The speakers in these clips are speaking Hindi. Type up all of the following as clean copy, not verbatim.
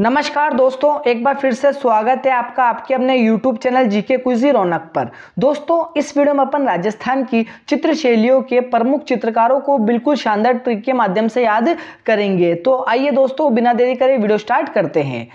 नमस्कार दोस्तों, एक बार फिर से स्वागत है आपका आपके अपने YouTube चैनल जीके क्विज़ी रौनक पर। दोस्तों, इस वीडियो में अपन राजस्थान की चित्र शैलियों के प्रमुख चित्रकारों को बिल्कुल शानदार ट्रिक के माध्यम से याद करेंगे। तो आइए दोस्तों, बिना देरी करे वीडियो स्टार्ट करते हैं।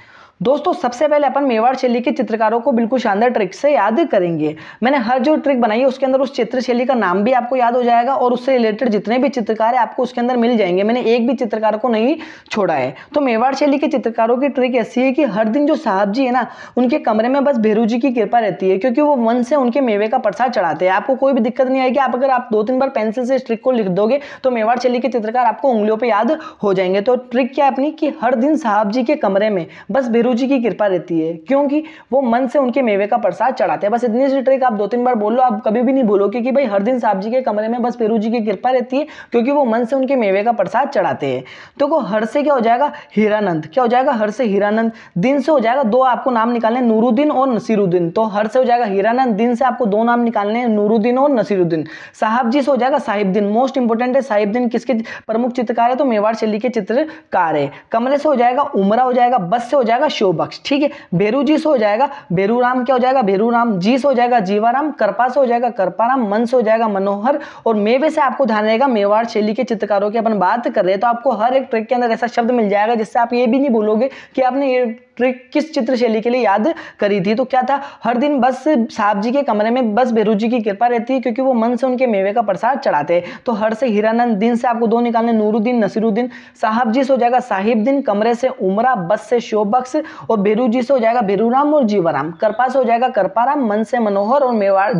दोस्तों, सबसे पहले अपन मेवाड़ शैली के चित्रकारों को बिल्कुल शानदार ट्रिक से याद करेंगे। मैंने हर जो ट्रिक बनाई है उसके अंदर उस चित्र शैली का नाम भी आपको याद हो जाएगा और उससे रिलेटेड जितने भी चित्रकार है आपको उसके अंदर मिल जाएंगे। मैंने एक भी चित्रकार को नहीं छोड़ा है। तो मेवाड़ शैली के चित्रकारों की ट्रिक ऐसी है कि हर दिन जो साहब जी है ना, उनके कमरे में बस भैरू जी की कृपा रहती है, क्योंकि वो मन से उनके मेवे का प्रसाद चढ़ाते हैं। आपको कोई भी दिक्कत नहीं आएगी। अगर आप 2-3 बार पेंसिल से इस ट्रिक को लिख दोगे तो मेवाड़ शैली के चित्रकार आपको उंगलियों पर याद हो जाएंगे। तो ट्रिक क्या है अपनी कि हर दिन साहब जी के कमरे में बस भैरू जी की कृपा है, क्योंकि वो मन से उनके मेवे का प्रसाद चढ़ाते हैं। बस इतनी सी ट्रिक आप 2-3 बार बोल लो, आप कभी भी नहीं बोलोगे कि भाई हर दिन साहब जी के कमरे में बस भैरू जी की कृपा रहती है, क्योंकि वो मन से उनके मेवे का प्रसाद चढ़ाते हैं। तो को हर से क्या हो जाएगा? हीरानंद। क्या हो जाएगा? हर से हीरानंद। दिन से हो जाएगा, दो आपको नाम निकालने, नूरुद्दीन और नसीरुद्दीन। तो हर से हो जाएगा हीरानंद, दिन से आपको दो नाम निकालने हैं, नूरुद्दीन और नसीरुद्दीन। साहब जी से हो जाएगा साहिबदीन। मोस्ट इंपोर्टेंट है साहिबदीन, किसके प्रमुख चित्रकार है? तो मेवाड़ शैली के चित्रकार है। कमरे से हो जाएगा उमरा हो जाएगा, बस से हो जाएगा शोबख्श। ठीक है। भैरू जी से हो जाएगा भैरू राम। क्या हो जाएगा? भैरू राम। जी से हो जाएगा जीवाराम। करपा से हो जाएगा करपाराम। मन से हो जाएगा मनोहर। और मेवे से आपको ध्यान रहेगा मेवाड़ शैली के चित्रकारों की अपन बात कर रहे हैं तो आपको हर एक ट्रिक के अंदर ऐसा शब्द मिल जाएगा जिससे आप ये भी नहीं भूलोगे कि आपने ये ट्रिक किस चित्र शैली के लिए याद करी थी। तो क्या था? हर दिन बस साहब जी के कमरे में बस भैरू जी की कृपा रहती है, क्योंकि वो मन से उनके मेवे का प्रसाद चढ़ाते हैं। तो हर से हीरानंद, दिन से आपको दो निकालने, नूरुद्दीन नसीरुद्दीन। साहब जी से हो जाएगा साहिबदीन, कमरे से उमरा, बस से शोबख्श। और भैरू जी से हो जाएगा भैरूराम और जीवाराम। करपा से हो जाएगा करपाराम, मन से मनोहर। और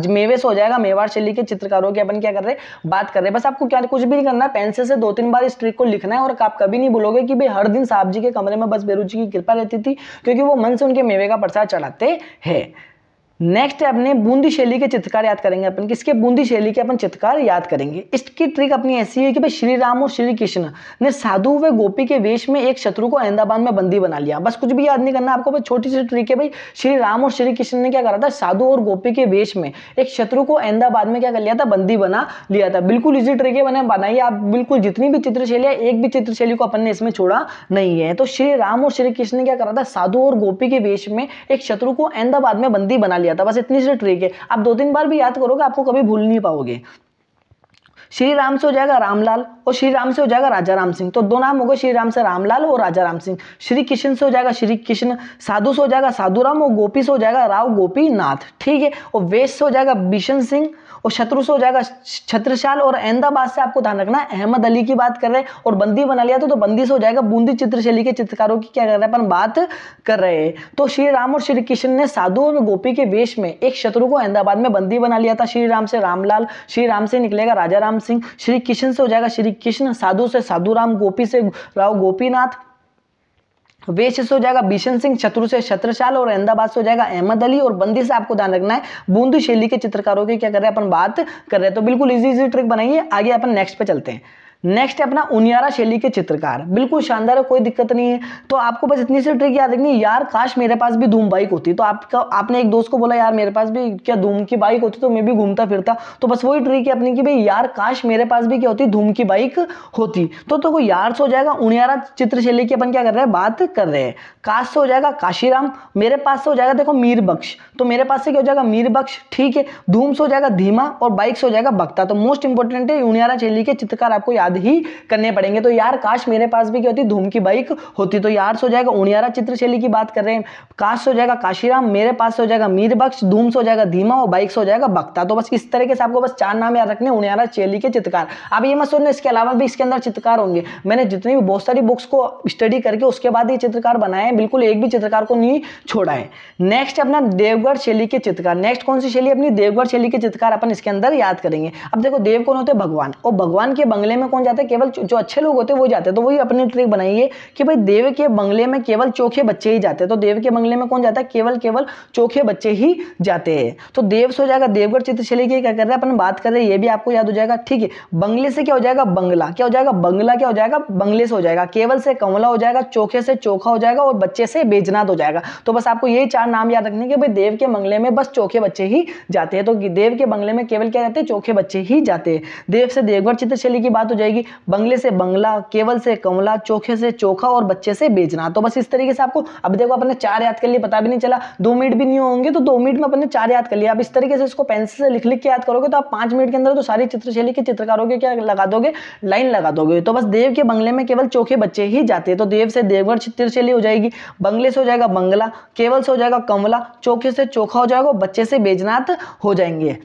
मेवे से हो जाएगा मेवाड़ शैली के चित्रकारों की अपन क्या कर रहे हैं? बात कर रहे हैं। बस आपको क्या कुछ भी नहीं करना है, पेंसिल से 2-3 बार इस ट्रिक को लिखना है और आप कभी नहीं भूलोगे कि भाई हर दिन साहब जी के कमरे में बस भैरू जी की कृपा रहती थी, क्योंकि वो मन से उनके मेवे का प्रसाद चढ़ाते हैं। नेक्स्ट अपने बूंदी शैली के चित्रकार याद करेंगे अपन। किसके? बूंदी शैली के अपन चित्रकार याद करेंगे। इसकी ट्रिक अपनी ऐसी है कि भाई श्री राम और श्री कृष्ण ने साधु व गोपी के वेश में एक शत्रु को अहमदाबाद में बंदी बना लिया। बस कुछ भी याद नहीं करना आपको, बस छोटी सी ट्रिक है। भाई श्री राम और श्री कृष्ण ने क्या करा था? साधु और गोपी के वेश में एक शत्रु को अहमदाबाद में क्या कर लिया था? बंदी बना लिया था। बिल्कुल इजी ट्रिक है, मैंने बनाई। आप बिल्कुल जितनी भी चित्रशैली है, एक भी चित्रशैली को अपन ने इसमें छोड़ा नहीं है। तो श्री राम और श्री कृष्ण ने क्या करा था? साधु और गोपी के वेश में एक शत्रु को अहमदाबाद में बंदी बना लिया था। बस इतनी सी ट्रिक है, आप 2-3 बार भी याद करोगे आपको कभी भूल नहीं पाओगे। श्री राम से हो जाएगा रामलाल और श्री राम से हो जाएगा राजा राम सिंह। तो दो नाम हो गए, श्री राम से रामलाल और राजा राम सिंह। श्री कृष्ण से हो जाएगा श्री कृष्ण, साधु से हो जाएगा साधुराम और गोपी से हो जाएगा राव गोपीनाथ। ठीक है। और वेश से हो जाएगा बिशन सिंह और शत्रु से हो जाएगा छत्रसाल। और अहमदाबाद से आपको ध्यान रखना है, अहमद अली की बात कर रहे हैं। और बंदी बना लिया तो बंदी से हो जाएगा बूंदी चित्रशैली के चित्रकारों की क्या कर रहे हैं अपन? बात कर रहे हैं। तो श्री राम और श्री कृष्ण ने साधु और गोपी के वेश में एक शत्रु को अहमदाबाद में बंदी बना लिया था। श्री राम से रामलाल, श्री राम से निकलेगा राजा राम सिंह, श्री कृष्ण से हो जाएगा श्री कृष्ण, साधु से साधुराम, गोपी से राव गोपीनाथ, वेश से हो जाएगा बिशन सिंह, शत्रु से छत्रसाल और अहमदाबाद से हो जाएगा अहमद अली। और बंदी से आपको ध्यान रखना है बूंदी शैली के चित्रकारों की क्या कर रहे हैं अपन? बात कर रहे हैं। तो बिल्कुल इजी ट्रिक बनाइए। आगे अपन नेक्स्ट पे चलते हैं। नेक्स्ट है अपना उनियारा शैली के चित्रकार। बिल्कुल शानदार है, कोई दिक्कत नहीं है। तो आपको बस इतनी सी ट्रिक याद रखनी है, यार काश मेरे पास भी धूम बाइक होती। तो आपने एक दोस्त को बोला यार मेरे पास भी क्या धूम की बाइक होती तो मैं भी घूमता फिरता। तो बस वही ट्रिक है अपनी कि भाई यार काश मेरे पास भी क्या होती? धूम की बाइक होती। तो यार से हो जाएगा उनियारा चित्र शैली की अपन क्या कर रहे हैं? बात कर रहे हैं। काश से हो जाएगा काशीराम, मेरे पास से हो जाएगा देखो मीर बख्श। तो मेरे पास से क्या हो जाएगा? मीर बख्श। ठीक है। धूम से हो जाएगा धीमा और बाइक से हो जाएगा बख्ता। तो मोस्ट इंपोर्टेंट है उनियारा शैली के चित्रकार आपको याद ही करने पड़ेंगे। तो यार काश मेरे पास भी क्या होती? धूम की बाइक होती। तो यार से हो जाएगा उनियारा चित्रशैली की बात कर रहे हैं। काश से हो जाएगा काशीराम, मेरे पास से हो जाएगा मीर बख्श, धूम से हो जाएगा धीमा और बाइक से हो जाएगा बख्ता। तो बस इस तरीके से आपको बस 4 नाम याद रखने उनियारा शैली के चित्रकार। अब ये मत सोचना इसके अलावा भी इसके अंदर चित्रकार होंगे। मैंने जितनी भी बहुत सारी बुक्स को स्टडी करके उसके बाद ये चित्रकार बनाए हैं, बिल्कुल एक भी चित्रकार को नहीं छोड़ा है। नेक्स्ट अपना देवगढ़ शैली के चित्रकार। नेक्स्ट कौन सी शैली? अपनी देवगढ़ शैली के चित्रकार अपन इसके अंदर याद करेंगे। अब देखो देव कौन होते हैं? भगवान। और भगवान के बंगले में कौन जाता है? केवल जो अच्छे लोग होते हैं वो जाते हैं। तो वही अपनी ट्रिक बनाइए कि भाई देव के बंगले में केवल चोखे बच्चे ही जाते हैं। तो देव के बंगले में कौन जाता है? केवल चोखे बच्चे ही जाते हैं। तो देव से हो जाएगा देवगढ़ चित्रशैली की क्या कर रहे हैं अपन? बात कर रहे हैं। ये भी आपको याद हो जाएगा। ठीक है। बंगले से क्या हो जाएगा? बंगला। क्या हो जाएगा? बंगला। क्या हो जाएगा? बंगले से हो जाएगा। केवल से कंवला हो जाएगा, चोखे से चोखा हो जाएगा और बच्चे से बेजनाद हो जाएगा। तो बस आपको ये 4 नाम याद रखने के भाई देव के बंगले में बस चोखे बच्चे ही जाते हैं। तो देव के बंगले में केवल क्या रहते हैं? चोखे बच्चे ही जाते हैं। देव से देवगढ़ चित्रशैली की बात हो जाएगी। जाएगी, बंगले से बंगला, केवल से कमला, चोखे से चोखा और बच्चे से बेचना। तो बस इस तरीके से आपको, अब देखो अपने 4 याद कर लिए, पता भी नहीं चला, 2 मिनट भी नहीं होंगे तो 2 मिनट में अपने 4 याद कर लिया। अब इस तरीके से इसको पेंसिल से लिख लिख के याद करोगे तो आप 5 मिनट के अंदर तो सारी चित्रशैली के चित्रकारों के क्या लगा दोगे, लाइन लगा दोगे। तो बस देव के बंगले में केवल चोखे बच्चे ही जाते हैं, तो देव से देवगढ़ चित्रशैली हो जाएगी, बंगले से हो जाएगा बंगला, केवल से हो जाएगा कमला, चोखे से चोखा हो जाएगा, बच्चे से बेजनात हो जाएंगे।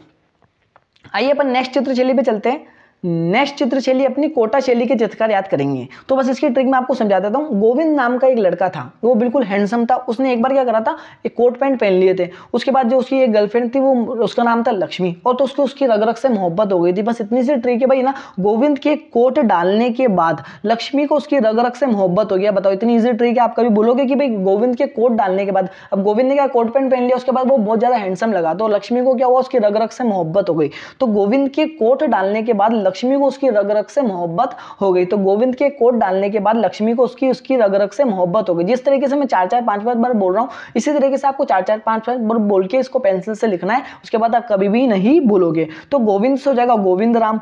आइए अपन नेक्स्ट चित्रशैली पे चलते हैं। नेक्स्ट चित्रशैली अपनी कोटा शैली के चित्रकार याद करेंगे। तो बस इसकी ट्रिक मैं आपको समझा देता हूँ। गोविंद नाम का एक लड़का था, वो बिल्कुल हैंडसम था। उसने एक बार क्या करा था, एक कोट पैंट पहन लिए थे। उसके बाद जो उसकी एक गर्लफ्रेंड थी, वो उसका नाम था लक्ष्मी, और तो उसकी रग रग से मोहब्बत हो गई थी। बस इतनी सी ट्रिक है भाई ना, गोविंद के कोट डालने के बाद लक्ष्मी को उसकी रग रग से मोहब्बत हो गया। बताओ, इतनी ईजी ट्रिक है। आप कभी बोलोगे कि भाई गोविंद के कोट डालने के बाद, अब गोविंद ने क्या कोट पैंट पहन लिया, उसके बाद वो बहुत ज्यादा हैंडसम लगा, तो लक्ष्मी को क्या हुआ, उसकी रग रग से मोहब्बत हो गई। तो गोविंद के कोट डालने के बाद लक्ष्मी को उसकी रग रग से मोहब्बत हो गई। तो गोविंद के कोट डालने के बाद लक्ष्मी को उसकी रग रग से मोहब्बत हो गई। जिस तरीके से मैं 4-4 5-5 बार बोल रहा हूं, इसी तरीके से आपको 4-4 5-5 बार बोल के इसको पेंसिल से लिखना है। उसके बाद आप कभी भी नहीं भूलोगे। तो गोविंद से हो जाएगा गोविंद राम,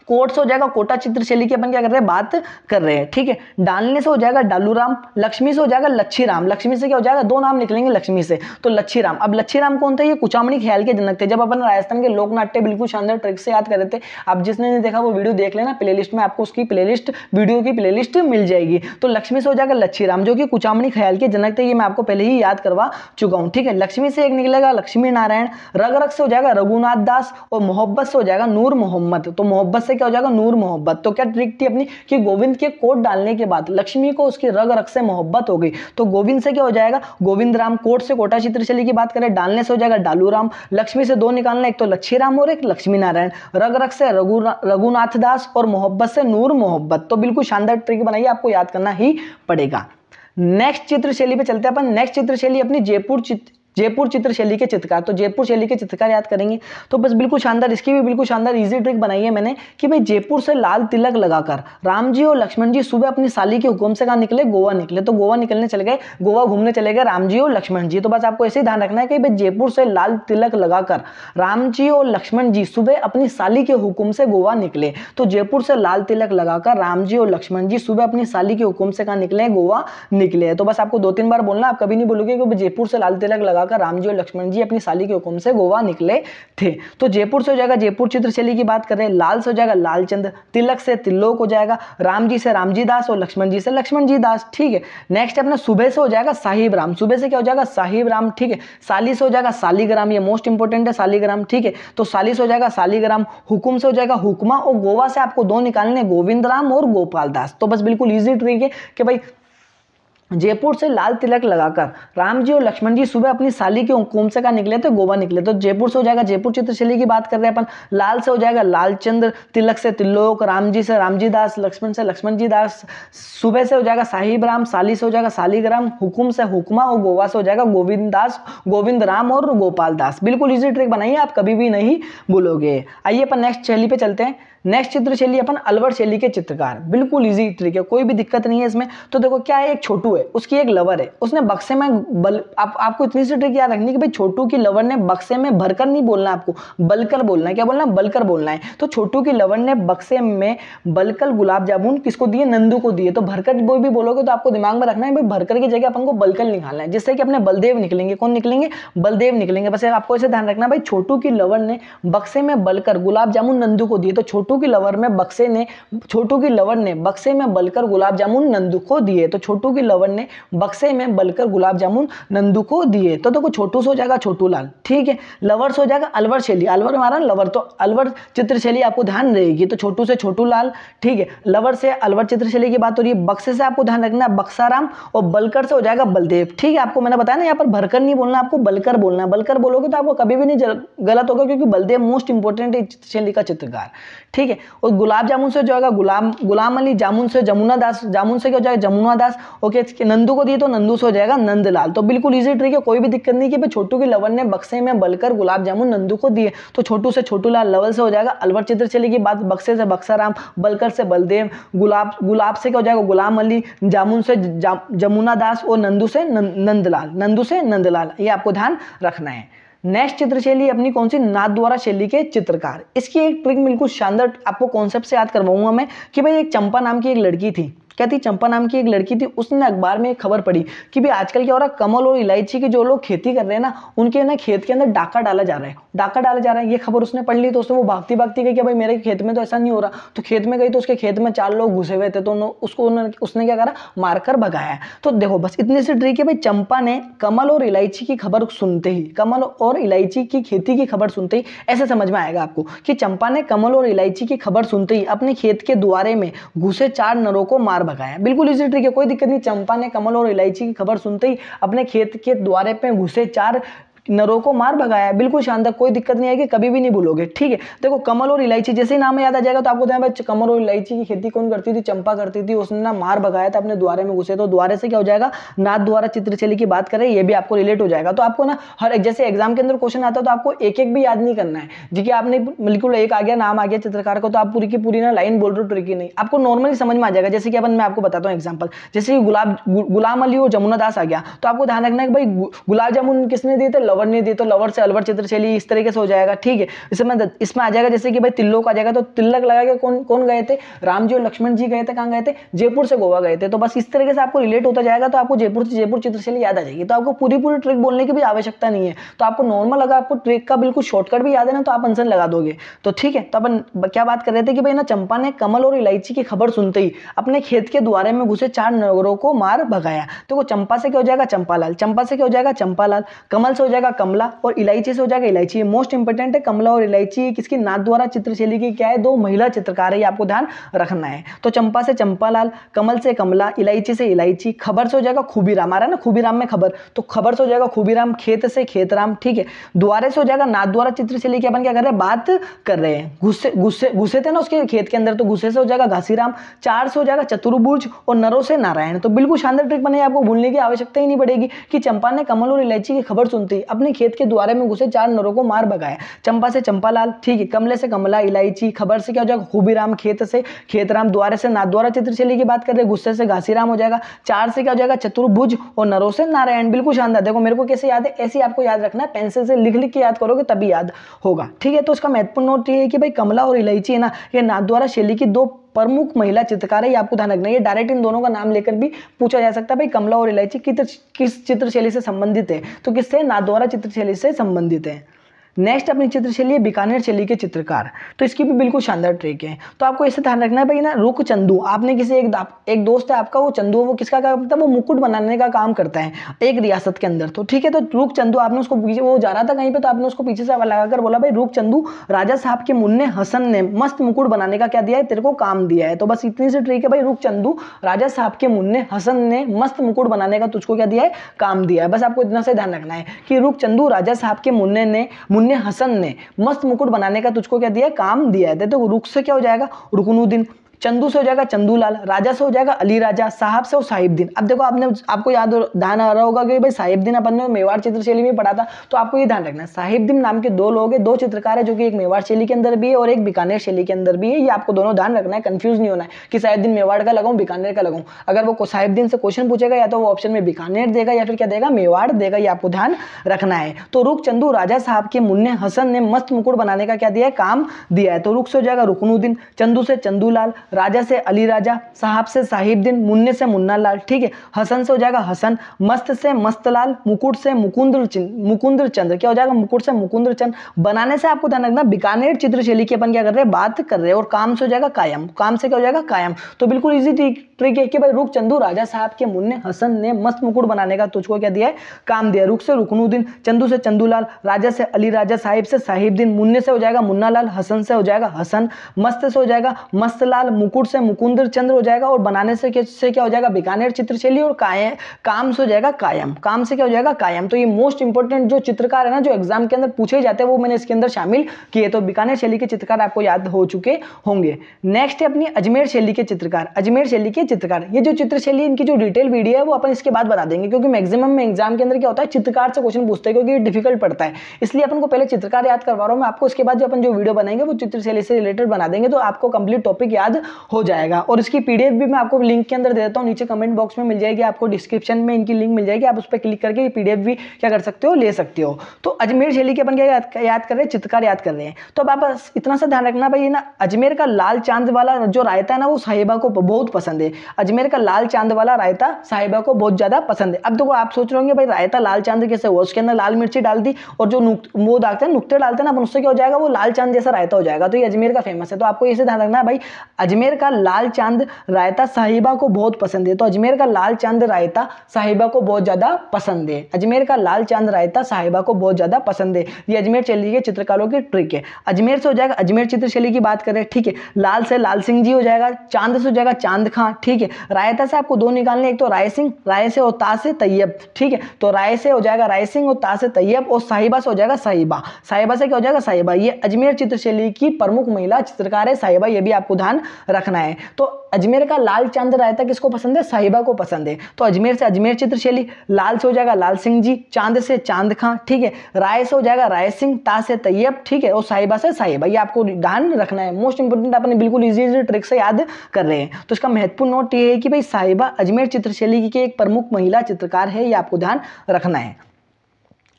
कोट से हो जाएगा कोटा चित्रशैली की अपन क्या कर रहे हैं, बात कर रहे हैं, ठीक है। डालने से हो जाएगा डालू राम, लक्ष्मी से हो जाएगा लच्छी राम। लक्ष्मी से क्या हो जाएगा, 2 नाम निकलेंगे लक्ष्मी से, तो लच्छी राम। अब लच्छी राम कौन थे, ये कुचामणी ख्याल के जनक थे। जब अपन राजस्थान के लोक नाट्य बिल्कुल शानदार ट्रिक से याद कर रहे थे, आप जिसने नहीं देखा वो वीडियो देख लेना, प्लेलिस्ट में आपको उसकी प्लेलिस्ट, वीडियो की प्लेलिस्ट मिल जाएगी। तो लक्ष्मी से हो जाएगा लच्छी राम, जो कि कुचामणी ख्याल के जनक थे। ये मैं आपको पहले ही याद करवा चुका हूँ, ठीक है। लक्ष्मी से एक निकलेगा लक्ष्मी नारायण, रग रग से हो जाएगा रघुनाथ दास, और मोहब्बत से हो जाएगा नूर मोहम्मद। तो मोहब्बत से क्या हो जाएगा, नूर मोहम्मद। तो क्या ट्रिक थी अपनी कि गोविंद के कोट डालने के बाद लक्ष्मी को उसकी रग रग से मोहब्बत हो गई। तो गोविंद से क्या हो जाएगा, गोविंद राम। कोट से कोटा चित्रशैली की बात करें, डालने से हो जाएगा डालू राम, लक्ष्मी से 2 निकालना, एक तो लच्छी राम और एक लक्ष्मी नारायण, रग रग से रघुनाथ दास, और मोहब्बत से नूर मोहब्बत। तो बिल्कुल शानदार ट्रिक बनाइए, आपको याद करना ही पड़ेगा। नेक्स्ट चित्रशैली पे चलते हैं अपन। नेक्स्ट चित्रशैली अपनी जयपुर चित्रशैली के चित्रकार। तो जयपुर शैली के चित्रकार याद करेंगे। तो बस बिल्कुल शानदार, इसकी भी बिल्कुल शानदार इजी ट्रिक बनाई है मैंने कि भाई जयपुर से लाल तिलक लगाकर राम जी और लक्ष्मण जी सुबह अपनी साली के हुक्म से कहाँ निकले, गोवा निकले। तो गोवा निकलने चले गए, गोवा घूमने चले गए राम जी और लक्ष्मण जी। तो बस आपको ऐसे ही ध्यान रखना है कि भाई जयपुर से लाल तिलक लगाकर राम जी और लक्ष्मण जी सुबह अपनी साली के हुक्म से गोवा निकले। तो जयपुर से लाल तिलक लगाकर राम जी और लक्ष्मण जी सुबह अपनी साली के हुक्म से कहाँ निकले, गोवा निकले। तो बस आपको 2-3 बार बोलना, आप कभी नहीं बोलोगे कि जयपुर से लाल तिलक लगाकर राम जी और लक्ष्मण जी अपनी साली के हुक्म से गोवा निकले थे। तो जयपुर से हो जाएगा जयपुर चित्रशैली की बात कर रहे हैं, लाल से हो जाएगा लालचंद, तिलक से तिल्लोक हो जाएगा, राम जी से रामजी दास और लक्ष्मण जी से लक्ष्मण जी दास, ठीक है। नेक्स्ट अपना सुबह से हो जाएगा साहिब राम, सुबह से क्या हो जाएगा, साहिब राम, ठीक है। साली से हो जाएगा सालीग्राम, ये मोस्ट इंपोर्टेंट है सालीग्राम, ठीक है। तो साली से हो जाएगा सालीग्राम, हुकुम से हो जाएगा हुक्मा, और गोवा से आपको 2 निकालने, गोविंद राम और गोपाल दास। तो बस बिल्कुल ईजी ट्रिक है कि भाई जयपुर से लाल तिलक लगाकर राम जी और लक्ष्मण जी सुबह अपनी साली के हुक्म से कहाँ निकले, तो गोवा निकले। तो जयपुर से हो जाएगा जयपुर चित्रशैली की बात कर रहे हैं अपन, लाल से हो जाएगा लालचंद्र, तिलक से तिल्लोक, राम जी से रामजी दास, लक्ष्मण से लक्ष्मण जी दास, सुबह से हो जाएगा साहिब राम, साली से हो जाएगा सालीग्राम, हुकुम से हुक्मा, और गोवा से हो जाएगा गोविंद दास, गोविंद राम और गोपाल दास। बिल्कुल इजी ट्रिक बनाइए, आप कभी भी नहीं भूलोगे। आइए अपन नेक्स्ट शैली पे चलते हैं। नेक्स्ट चित्रशैली अपन अलवर शैली के चित्रकार। बिल्कुल इजी ट्रिक है, कोई भी दिक्कत नहीं है इसमें। तो देखो क्या है, एक छोटू है, उसकी एक लवर है, उसने बक्से में आपको इतनी सी ट्रिक याद रखनी कि भाई छोटू की लवर ने बक्से में भरकर नहीं बोलना, आपको बलकर बोलना है। क्या बोलना है, बलकर बोलना है। तो छोटू की लवर ने बक्से में बलकर गुलाब जामुन किसको दिए, नंदू को दिए। तो भरकर कोई भी बोलोगे तो आपको दिमाग में रखना है भाई भरकर की जगह अपन को बलकर निकालना है, जिससे कि अपने बलदेव निकलेंगे। कौन निकलेंगे, बलदेव निकलेंगे। बस आपको ऐसे ध्यान रखना भाई छोटू की लवर ने बक्से में बलकर गुलाब जामुन नंदू को दिए। तो छोटू की लवर ने बक्से में बलकर गुलाब जामुन नंदू को दिए। तो छोटू की लवर ने बक्से में बलकर गुलाब जामुन नंदू को दिए। तो देखो छोटू से हो जाएगा छोटू लाल, ठीक है। लवर से हो जाएगा अलवर शैली, अलवर हमारा लवर, तो अलवर चित्रशैली आपको ध्यान रहेगी। तो छोटू से छोटू लाल, ठीक है। लवर से अलवर चित्रशैली की बात हो रही है। बक्से से आपको ध्यान रखना है बक्साराम, और बलकर से हो जाएगा बलदेव, ठीक है। आपको मैंने बताया ना यहाँ पर भरकर नहीं बोलना, आपको बलकर बोलना है। बलकर बोलोगे तो आपको कभी भी नहीं गलत होगा, क्योंकि बलदेव मोस्ट इंपोर्टेंट है चित्रशैली का चित्रकार, ठीक है। और गुलाब जामुन से जो होगा गुलाम अली, जामुन से जमुना दास, जामुन से क्या हो जाएगा जमुना दास, ओके। नंदू को दिए तो नंदू से हो जाएगा नंदलाल। तो बिल्कुल इजी ट्रिक है, कोई भी दिक्कत नहीं कि भाई छोटू की लवर ने बक्से में बलकर गुलाब जामुन नंदू को दिए। तो छोटू से छोटू लाल, लवल से हो जाएगा अलवर चित्रशैली की बात, बक्से से बक्साराम, बलकर से बलदेव, गुलाब से क्या हो जाएगा गुलाम अली, जामुन से जमुना दास, और नंदू से नंदलाल, ये आपको ध्यान रखना है। नेक्स्ट चित्र शैली अपनी कौन सी, नाथद्वारा शैली के चित्रकार। इसकी एक ट्रिक बिल्कुल शानदार आपको कॉन्सेप्ट से याद करवाऊंगा मैं कि भाई एक चंपा नाम की एक लड़की थी, क्या थी, चंपा नाम की एक लड़की थी। उसने अखबार में एक खबर पढ़ी कि भाई आजकल क्या हो रहा है, कमल और इलायची की जो लोग खेती कर रहे हैं ना, उनके ना खेत के अंदर डाका डाला जा रहा है, डाका डाला जा रहा है। ये खबर उसने पढ़ ली तो उसने वो भागती भागती गई कि भाई मेरे खेत में तो ऐसा नहीं हो रहा। तो खेत में गई तो उसके खेत में 4 लोग घुसे हुए थे, तो उसने क्या करा, मारकर भगाया। तो देखो बस इतनी सी ट्रिक है भाई, चंपा ने कमल और इलायची की खबर सुनते ही, कमल और इलायची की खेती की खबर सुनते ही ऐसे समझ में आएगा आपको कि चंपा ने कमल और इलायची की खबर सुनते ही अपने खेत के द्वारे में घुसे 4 नरों को मार भगाया। बिल्कुल इजी ट्रिक है, कोई दिक्कत नहीं। चंपा ने कमल और इलायची की खबर सुनते ही अपने खेत के द्वारे पे घुसे 4 नरों को मार भगाया। बिल्कुल शानदार, कोई दिक्कत नहीं आएगी, कभी भी नहीं भूलोगे। ठीक है, देखो कमल और इलायची जैसे ही नाम याद आ जाएगा तो आपको ध्यान, कमल और इलायची की खेती कौन करती थी, चंपा करती थी। उसने ना मार भगाया था, अपने द्वारे में घुसे, तो द्वारे से क्या हो जाएगा, नाथद्वारा चित्रशैली की बात करें, ये भी आपको रिलेट हो जाएगा। तो आपको ना हर एक, जैसे एग्जाम के अंदर क्वेश्चन आता है तो आपको एक एक भी याद नहीं करना है जी, कि आपने बिल्कुल एक आ गया, नाम आ गया चित्रकार को, तो आप पूरी की पूरी ना लाइन बोल रहे हो, ट्रिकी नहीं, आपको नॉर्मली समझ में आ जाएगा। जैसे कि अपन, मैं आपको बताता हूँ एग्जाम्पल, जैसे गुलाम अली और जमुना दास आ गया, तो आपको ध्यान रखना है कि भाई गुलाब जामुन किसने दिए थे, लवर ने दिए, तो लवर से अलवर चित्रशैली, इस तरीके से हो जाएगा। ठीक है, इसमें आ जाएगा जैसे कि भाई तिल्लोक आ जाएगा, तो तिलक लगा के कौन गए थे, राम जी और लक्ष्मण जी गए थे, कहां गए थे, जयपुर से गोवा गए थे। तो बस इस तरीके से आपको रिलेट होता जाएगा, तो आपको जयपुर से जयपुर चित्रशैली याद आ जाएगी। तो आपको पूरी ट्रिक बोलने की भी आवश्यकता नहीं है। तो आपको नॉर्मल, अगर आपको ट्रिक का बिल्कुल शॉर्टकट भी याद है ना, तो आप आंसर लगा दोगे। तो ठीक है, तो अपन क्या बात कर रहे थे कि भाई ना चंपा ने कमल और इलायची की खबर सुनते ही अपने खेत के द्वारे में घुसे 4 नरों को मार भगाया। तो वो चंपा से क्या हो जाएगा, चंपालाल, चंपा से क्या हो जाएगा, चंपालाल, कमल से हो जाएगा कमला, और इलायची से हो जाएगा इलायची। मोस्ट इंपोर्टेंट है, कमला और इलायची किसकी, नाथद्वारा चित्रशैली की क्या है, 2 महिला चित्रकार है, ये आपको ध्यान रखना है। तो चंपा से चंपालाल, कमल से कमला, इलायची से इलायची, खबर से हो जाएगा खूबीराम, आ रहा है ना खूबीराम में खबर, तो खबर से हो जाएगा खूबीराम, खेत से खेतराम। ठीक है, द्वारे से हो जाएगा नाथद्वारा चित्रशैली की अपन क्या कर रहे हैं, बात कर रहे हैं। घुसे थे ना उसके खेत के अंदर, तो घुसे से हो जाएगा घासीराम, 4 से हो जाएगा चतुर्भुज, और नरों से नारायण। तो बिल्कुल शानदार ट्रिक बने, आपको भूलने की आवश्यकता ही नहीं पड़ेगी कि चंपा ने कमल और इलायची की खबर सुनती अपने खेत के द्वारे में घुसे 4 नरों को मार भगाया। चंपा से चंपालाल, ठीक है, कमले से कमला, इलायची, खबर से क्या हो जाएगा खूबीराम, खेत से खेतराम, द्वारे से नाथद्वारा चित्रशैली की बात कर रहे हैं, गुस्से से घासीराम हो जाएगा, 4 से क्या हो जाएगा चतुर्भुज, और नरों से नारायण। बिल्कुल शानदार, देखो मेरे को कैसे याद है, ऐसे आपको याद रखना है, पेंसिल से लिख लिख के याद करोगे तभी याद होगा। ठीक है, तो इसका महत्वपूर्ण नोट ये है कि भाई कमला और इलायची है ना, ये नाथद्वारा शैली की 2 प्रमुख महिला चित्रकार है, ये आपको ध्यान रखना है। ये डायरेक्ट इन दोनों का नाम लेकर भी पूछा जा सकता है, भाई कमला और इलायची किस चित्रशैली से संबंधित है, तो किससे, नाथद्वारा चित्रशैली से संबंधित है। नेक्स्ट अपनी चित्रशैली है बीकानेर शैली के चित्रकार, तो इसकी भी बिल्कुल शानदार ट्रिक है। तो आपको ऐसे ध्यान रखना है भाई ना, रुक चंदू, आपने किसी एक दोस्त है आपका, वो चंदू, वो किसका काम करता है, वो मुकुट बनाने का काम करता है एक रियासत के अंदर। तो ठीक है, तो रुक चंदू, आपने उसको पीछे, वो जा रहा था कहीं पे, तो आपने उसको पीछे से लगाकर बोला भाई रुक चंदू, राजा साहब के मुन्ने हसन ने मस्त मुकुट बनाने का क्या दिया है, तेरे को काम दिया है। तो बस इतनी सी ट्रिक है भाई, रुक चंदू, राजा साहब के मुन्ने हसन ने मस्त मुकुट बनाने का तुझको क्या दिया है, काम दिया है। बस आपको इतना से ध्यान रखना है कि रुक चंदू, राजा साहब के मुन्ने हसन ने मस्त मुकुट बनाने का तुझको क्या दिया है, काम दिया है। तो रुक से क्या हो जाएगा, रुकनुद्दीन, चंदू से हो जाएगा चंदूलाल, राजा से हो जाएगा अली राजा, साहब से हो साहिबदीन। अब देखो आपको याद ध्यान आ रहा होगा कि भाई साहिबदीन अपन ने मेवाड़ चित्रशैली में पढ़ा था, तो आपको ये ध्यान रखना है साहिबदीन नाम के 2 लोग हैं, 2 चित्रकार है, जो कि एक मेवाड़ शैली के अंदर भी है और एक बीकानेर शैली के अंदर भी है। ये आपको दोनों ध्यान रखना है, कंफ्यूज नहीं होना है कि साहिबदीन मेवाड़ का लगाऊं बीकानेर का लगाऊं। अगर वो साहिबदीन से क्वेश्चन पूछेगा या तो वो ऑप्शन में बीकानेर देगा या फिर क्या देगा, मेवाड़ देगा, ये आपको ध्यान रखना है। तो रुक चंदू, राजा साहब के मुन्ने हसन ने मस्त मुकुट बनाने का क्या दिया है, काम दिया है। तो रुक से हो जाएगा रुकनुद्दीन, चंदू से चंदूलाल, राजा से अली राजा, साहब से साहिबदीन, मुन्ने से मुन्ना लाल, ठीक है, हसन से हो जाएगा हसन, मस्त से मस्तलाल, मुकुट से मुकुंद्र चंद्र, क्या हो जाएगा, मुकुट से मुकुंद्र चंद्र। बनाने से आपको ध्यान रखना बीकानेर चित्रशैली की अपन क्या कर रहे हैं, बात कर रहे हैं। और काम से हो जाएगा कायम, काम से क्या हो जाएगा, कायम। तो बिल्कुल इजी ट्रिक है कि भाई रुक चंदू, राजा साहब के मुन्ने हसन ने मस्त मुकुट बनाने का तुझको क्या दिया है, काम दिया। रुक से रुकनुद्दीन, चंदू से चंदूलाल, राजा से अली राजा, साहिब से साहिबदीन, मुन्ने से हो जाएगा मुन्ना लाल, हसन से हो जाएगा हसन, मस्त से हो जाएगा मस्तलाल, मुकुट से मुकुंद्र चंद्र हो जाएगा, और बनाने से क्या हो जाएगा, बीकानेर चित्रशैली। और काम से हो जाएगा कायम, काम से क्या हो जाएगा, कायम। तो ये मोस्ट इंपोर्टेंट जो चित्रकार है ना, जो एग्जाम के अंदर पूछे जाते हैं, वो मैंने इसके अंदर शामिल किए। तो बीकानेर शैली के चित्रकार आपको याद हो चुके होंगे। नेक्स्ट है अपनी अजमेर शैली के चित्रकार, अजमेर शैली के के चित्रकार। ये जो चित्रशैली इनकी जो डिटेल वीडियो है वो अपन इसके बाद बता देंगे, क्योंकि मैक्सिमम में एग्जाम के अंदर क्या होता है चित्रकार से क्वेश्चन पूछते हैं, क्योंकि ये डिफिकल्ट पड़ता है। इसलिए अपन को पहले चित्रकार याद करवा रहा हूँ मैं आपको, इसके बाद जो अपन जो वीडियो बनाएंगे वो चित्रशैली से रिलेटेड बना देंगे, तो आपको कंप्लीट टॉपिक याद हो जाएगा। और इसकी पीडीएफ भी मैं आपको लिंक के अंदर दे देता हूँ, नीचे कमेंट बॉक्स में मिल जाएगी, आपको डिस्क्रिप्शन में इनकी लिंक मिल जाएगी, आप उस पर क्लिक करके पीडीएफ भी क्या कर सकते हो, ले सकते हो। तो अजमेर शैली के अपन क्या याद कर रहे हैं, चित्रकार याद कर रहे हैं। तो अब आप इतना सा ध्यान रखना भाई, ना अजमेर का लाल चांद वाला जो रायता है ना वो साहिबा को बहुत पसंद है। अजमेर का लाल चांद वाला रायता साहिबा को बहुत ज्यादा पसंद है। अब देखो आप सोच रहे होंगे भाई रायता लाल चांद कैसे हुआ, उसके अंदर लाल मिर्ची डाल दी और जो वो डालते हैं नुक्ते डालते हैं ना, उससे क्या हो जाएगा, वो लाल चांद जैसा रायता हो जाएगा। तो ये अजमेर का फेमस है। तो आपको इसे ध्यान रखना है भाई, अजमेर का लाल चांद रायता साहिबा को बहुत पसंद है। तो अजमेर का लाल चांद रायता साहिबा को बहुत ज्यादा पसंद है। अजमेर का लाल चांद रायता साहिबा को बहुत ज्यादा पसंद है। ये अजमेर शैली के चित्रकारों की ट्रिक है। अजमेर से हो जाएगा, अजमेर चित्रशैली की बात करें, ठीक है, लाल से लाल सिंह जी हो जाएगा, चांद से हो जाएगा चांद खां, ठीक है। रायता से आपको दो निकालने, एक तो राय सिंह, राय से और ता से तैयब, ठीक है। तो राय से हो जाएगा राय सिंह और ता से तैयब, और साहिबा से हो जाएगा साहिबा, साहिबा से क्या हो जाएगा साहिबा। ये अजमेर चित्रशैली की प्रमुख महिला चित्रकार है साहिबा, ये भी आपको ध्यान रखना है। तो अजमेर का लाल चांद रायता किसको पसंद है, साहिबा को पसंद है। तो अजमेर से अजमेर चित्रशैली, लाल से हो जाएगा लाल सिंह जी, चांद से चांद खां, ठीक है, राय से हो जाएगा राय सिंह, ता से तैयब, ठीक है, और साहिबा से साहिबा। ये आपको ध्यान रखना है, मोस्ट इंपोर्टेंट, आपने बिल्कुल इजी ट्रिक से याद कर रहे हैं। तो इसका महत्वपूर्ण नोट ये है कि भाई साहिबा अजमेर चित्रशैली की एक प्रमुख महिला चित्रकार है, ये आपको ध्यान रखना है।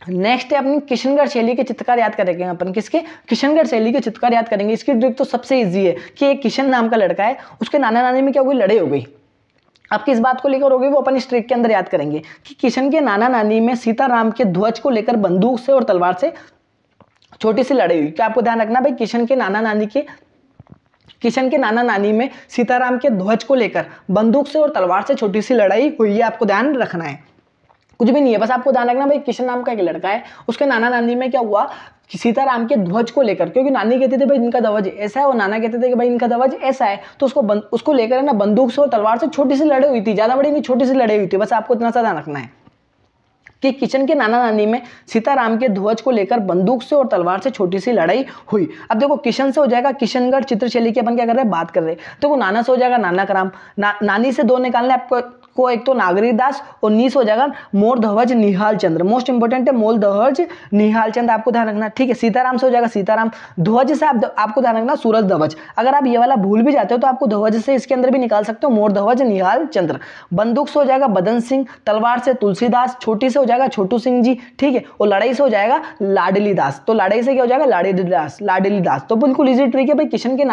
नेक्स्ट है अपनी किशनगढ़ शैली के चित्रकार याद करेंगे अपन, किसके, किशनगढ़ शैली के चित्रकार याद करेंगे। इसकी ट्रिक तो सबसे इजी है कि एक किशन नाम का लड़का है, उसके नाना नानी में क्या हो गई, लड़ाई हो गई। अब किस बात को लेकर हो गई वो अपन इस ट्रिक के अंदर याद करेंगे कि किशन के नाना नानी में सीताराम के ध्वज को लेकर बंदूक से और तलवार से छोटी सी लड़ाई हुई। क्या आपको ध्यान रखना भाई, किशन के नाना नानी में सीताराम के ध्वज को लेकर बंदूक से और तलवार से छोटी सी लड़ाई हुई है, आपको ध्यान रखना है। कुछ भी नहीं है, बस आपको ध्यान रखना भाई किशन नाम का एक लड़का है, उसके नाना नानी में क्या हुआ कि सीताराम के ध्वज को लेकर, क्योंकि नानी कहते थे भाई इनका ध्वज ऐसा है और नाना कहते थे कि भाई इनका ध्वज ऐसा है, तो उसको लेकर है ना बंदूक से और तलवार से छोटी सी लड़ाई हुई थी, ज्यादा बड़ी नहीं छोटी सी लड़ाई हुई थी। बस आपको इतना सा ध्यान रखना है कि किशन के नाना नानी में सीताराम के ध्वज को लेकर बंदूक से और तलवार से छोटी सी लड़ाई हुई। अब देखो किशन से हो जाएगा किशनगढ़ चित्रशैली की अपन क्या कर रहे हैं, बात कर रहे हैं। देखो नाना से हो जाएगा नाना कराम, नानी से दो निकालने आपको एक तो नागरी दास और नी से हो जाएगा मोर ध्वज निहाल चंद्र। मोस्ट इंपोर्टेंट है मोर ध्वज निहाल चंद्र, आपको ध्यान रखना, ठीक है। सीताराम से हो जाएगा सीताराम, ध्वज से आपको ध्यान रखना सूरज ध्वज। अगर आप ये वाला भूल भी जाते हो तो आपको ध्वज से इसके अंदर भी निकाल सकते हो मोर ध्वज निहाल चंद्र। बंदूक से हो जाएगा बदन सिंह, तलवार से तुलसीदास, छोटी से हो जाएगा छोटू सिंह जी, ठीक है, और लड़ाई से हो जाएगा लाडली दास। तो लड़ाई से क्या हो जाएगा लाडली दास। तो बिल्कुल इजी ट्रिक है भाई, किशन के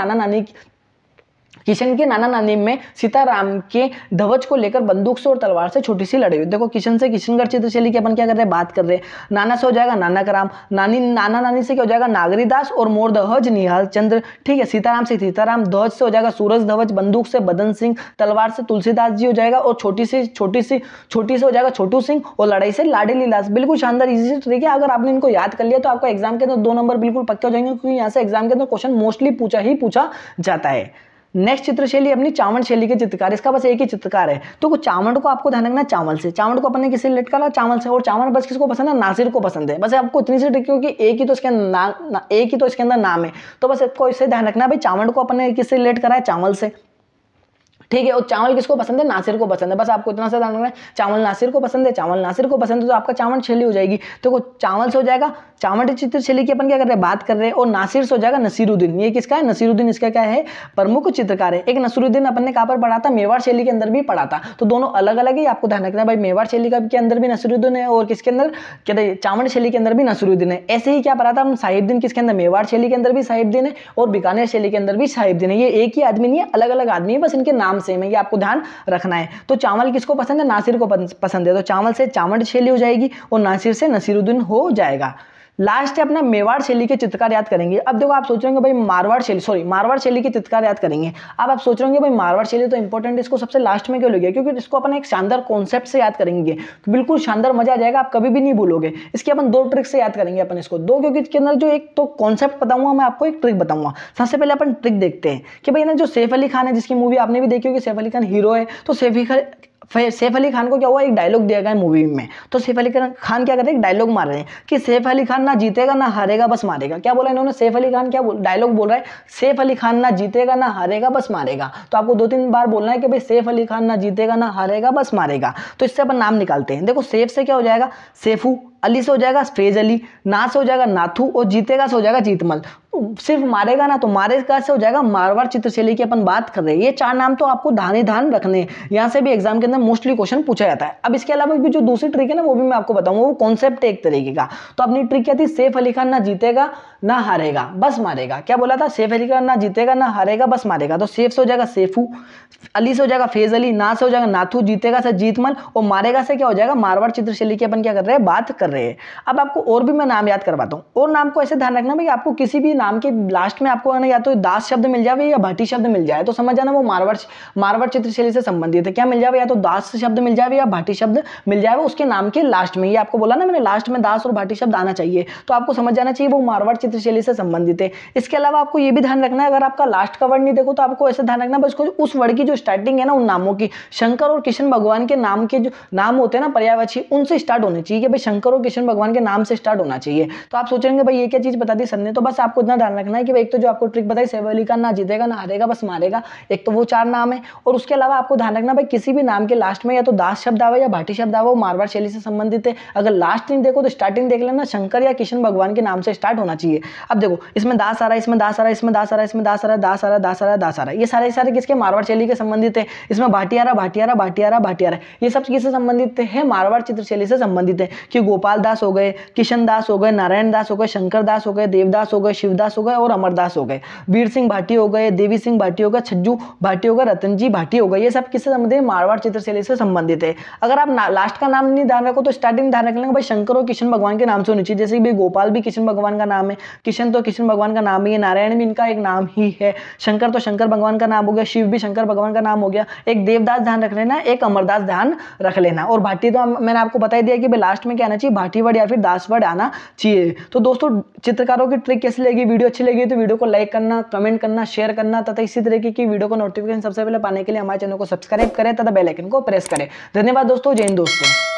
नाना नानी में सीताराम के ध्वज को लेकर बंदूक से और तलवार से छोटी सी लड़ाई हुई। देखो किशन से किशनगढ़ चित्रशैली की अपन क्या कर रहे हैं, बात कर रहे हैं। नाना से हो जाएगा नाना कराम, नाना नानी से क्या हो जाएगा नागरी दास और मोर ध्वज निहाल चंद्र, ठीक है। सीताराम से सीताराम, ध्वज से हो जाएगा सूरज ध्वज, बंदूक से बदन सिंह, तलवार से तुलसीदास जी हो जाएगा, और छोटी से हो जाएगा छोटू सिंह, और लड़ाई से लाडली दास। बिल्कुल शानदार इजी ट्रिक है। अगर आपने इनको याद कर लिया तो आपको एग्जाम के अंदर 2 नंबर बिल्कुल पक्के हो जाएंगे, क्योंकि यहाँ से एग्जाम के अंदर क्वेश्चन मोस्टली पूछा जाता है। नेक्स्ट चित्रशैली अपनी चावंड शैली के चित्रकार, इसका बस एक ही चित्रकार है। तो चावंड को आपको ध्यान रखना, चावल से, चावंड को अपन ने किससे रिलेट करा, चावल से। और चावल बस किसको पसंद है, नासिर को पसंद है। बस आपको इतनी सी ट्रिक, क्योंकि एक ही तो इसके अंदर नाम है, तो बस आपको इससे ध्यान रखना भाई चावंड को अपन ने किससे रिलेट करा है, चावल से, ठीक है। और चावल किसको पसंद है, नासिर को पसंद है। बस आपको इतना सा ध्यान रखना है, चावल नासिर को पसंद है, चावल नासिर को पसंद है, तो आपका चावंड शैली हो जाएगी। तो चावल से हो जाएगा चावंड चित्रशैली की अपन क्या कर रहे हैं, बात कर रहे हैं। और नासिर से हो जाएगा नसीरुद्दीन। ये किसका है, नसीरुद्दीन, इसका क्या है, प्रमुख चित्रकार है। एक नसीरुद्दीन अपन ने कहां पर पढ़ा था, मेवाड़ शैली के अंदर भी पढ़ा था। तो दोनों अलग अलग है, आपको ध्यान रखना है भाई। मेवाड़ शैली के अंदर भी नसीरुद्दीन है, और किसके अंदर, क्या चावंड शैली के अंदर भी नसीरुद्दीन है। ऐसे ही क्या पढ़ा था हम, साहिबदीन किसके अंदर, मेवाड़ शैली के अंदर भी साहिबदीन है, और बीकानेर शैली के अंदर भी साहिबदीन है। ये एक ही आदमी नहीं है, अलग अलग आदमी है, बस इनके नाम सेम है, ये आपको ध्यान रखना है। तो चावल किसको पसंद है, नासिर को पसंद है। तो चावल से चावंड शैली हो जाएगी, और नासिर से नसीरुद्दीन हो जाएगा। लास्ट है अपना मेवाड़ शैली के चित्रकार याद करेंगे। अब देखो आप सोच रहे होंगे भाई मारवाड़ शैली के चित्रकार याद करेंगे। अब आप सोच रहे होंगे भाई मारवाड़ शैली तो इंपॉर्टेंट, इसको सबसे लास्ट में क्यों ले गया, क्योंकि इसको अपन एक शानदार कॉन्सेप्ट से याद करेंगे, बिल्कुल शानदार मजा आ जाएगा, आप कभी भी नहीं भूलोगे। इसके अपन 2 ट्रिक से याद करेंगे अपन इसको, क्योंकि इसके अंदर जो एक तो कॉन्सेप्ट बताऊंगा मैं आपको, एक ट्रिक बताऊंगा। सबसे पहले अपन ट्रिक देखते हैं कि भाई ना जो सैफ अली खान है, जिसकी मूवी आपने भी देखी होगी, सैफ अली खान हीरो है, तो सैफ सैफ अली खान को क्या हुआ, एक डायलॉग दिया गया मूवी में, तो सैफ अली खान क्या कर रहे हैं, एक डायलॉग मार रहे हैं कि सैफ अली खान ना जीतेगा ना हारेगा बस मारेगा। क्या बोला इन्होंने, सैफ अली खान क्या डायलॉग बोल रहा है, सैफ अली खान ना जीतेगा ना हारेगा बस मारेगा। तो आपको 2-3 बार बोलना है कि भाई सैफ अली खान ना जीतेगा ना हारेगा बस मारेगा। तो इससे अपन नाम निकालते हैं। देखो सैफ से क्या हो जाएगा सैफू, अली से हो जाएगा फैज अली, ना से हो जाएगा नाथू और जीतेगा से हो जाएगा जीतमल। सिर्फ मारेगा ना तो मारेगा से हो जाएगा मारवाड़ चित्रशैली की अपन बात कर रहे हैं। ये 4 नाम तो आपको ध्यान रखने हैं, यहाँ से भी एग्जाम के अंदर मोस्टली क्वेश्चन पूछा जाता है। अब इसके अलावा भी जो दूसरी ट्रिक है ना वो भी मैं आपको बताऊंगा, वो कॉन्सेप्ट एक तरीके का। तो अपनी ट्रिक क्या थी, सैफ अली खान ना जीतेगा ना हारेगा बस मारेगा। क्या बोला था, सैफ अली खान ना जीतेगा ना हारेगा बस मारेगा। तो सैफ से हो जाएगा सैफू, अली से हो जाएगा फैज अली, ना से हो जाएगा नाथू, जीतेगा से जीतमल और मारेगा से क्या हो जाएगा मारवाड़ चित्रशैली की अपन क्या कर रहे हैं, बात कर रहे हैं। अब आपको और भी मैं नाम याद करवाता हूँ, और नाम को ऐसे ध्यान रखना भाई, आपको किसी भी नाम के लास्ट में आपको या तो दास शब्द मिल जाए या भाटी शब्द मिल जाए तो समझ जाना वो मारवाड़ चित्रशैली से संबंधित है। क्या मिल जाए, या तो दास शब्द मिल जाए या भाटी शब्द मिल जाए उसके नाम के लास्ट में। ये आपको बोला ना मैंने, लास्ट में दास और भाटी शब्द आना चाहिए, तो आपको समझ जाना चाहिए वो मारवाड़ चित्रशैली से संबंधित है। इसके अलावा आपको ये भी ध्यान रखना है, अगर आपका लास्ट का वर्ड नहीं देखो तो आपको ऐसे ध्यान रखना बस उस वर्ड की जो स्टार्टिंग है ना उन नामों की, शंकर और कृष्ण भगवान के नाम के जो नाम होते हैं ना पर्यायवाची, उनसे स्टार्ट होने चाहिए कि भाई शंकर और कृष्ण भगवान के नाम से स्टार्ट होना चाहिए। तो आप सोचेंगे भाई ये क्या चीज बता दी सर ने, तो बस आपको इतना ध्यान रखना है कि एक तो जो आपको ट्रिक बताई सैफ अली खान ना जीतेगा ना हारेगा बस मारेगा, एक तो वो 4 नाम है। और उसके अलावा आपको ध्यान रखना भाई किसी भी नाम के लास्ट में या तो दास शब्द आवे या भाटी शब्द आवे वो मारवाड़ शैली से संबंधित है। अगर लास्ट नहीं देखो तो स्टार्टिंग देख लेना, शंकर या कृष्ण भगवान के नाम से स्टार्ट होना चाहिए। अब देखो इसमें दास आ रहा है, इसमें दास आ रहा है, इसमें दास आ रहा है, इसमें दास आ रहा है, दास आ रहा है, दास आ रहा है, दास आ रहा है, ये सारे किसके मारवाड़ शैली के संबंधित है। इसमें भाटी आ रहा, भाटी आ रहा, भाटी आ रहा, भाटी आ रहा है, ये सब किससे संबंधित है, मारवाड़ चित्रशैली से संबंधित है। कि गोपाल दास हो गए, किशन दास हो गए, नारायण दास हो गए, शंकर दास हो गए, देवदास हो गए, शिवदास हो गए और अमरदास हो गए, वीर सिंह भाटी हो गए, देवी सिंह भाटी हो गए, छज्जू भाटी हो गए, रतनजी भाटी हो गए, ये सब किससे संबंधित है, मारवाड़ चित्रशैली से संबंधित है। अगर आप लास्ट का नाम नहीं ध्यान रखो तो स्टार्टिंग ध्यान रख लेंगे भाई शंकर और कृष्ण भगवान के नाम से होनी चाहिए। जैसे कि गोपाल भी कृष्ण भगवान का नाम है, किशन तो कृष्ण भगवान का नाम ही है, नारायण भी इनका एक नाम ही है, शंकर तो शंकर भगवान का नाम हो गया, शिव भी शंकर भगवान का नाम हो गया, एक देवदास ध्यान रख लेना, एक अमरदास ध्यान रख लेना। और भाटी तो मैंने आपको बता दिया कि लास्ट में क्या आना चाहिए, भाटी वर्ड या फिर दास वर्ड आना चाहिए। तो दोस्तों चित्रकारों की ट्रिक कैसी लगी, वीडियो अच्छी लगी तो वीडियो को लाइक करना, कमेंट करना, शेयर करना तथा इसी तरीके की वीडियो को नोटिफिकेशन सबसे पहले पाने के लिए हमारे चैनल को सब्सक्राइब करें तथा बेल आइकन को प्रेस करें। धन्यवाद दोस्तों, जय हिंद दोस्तों।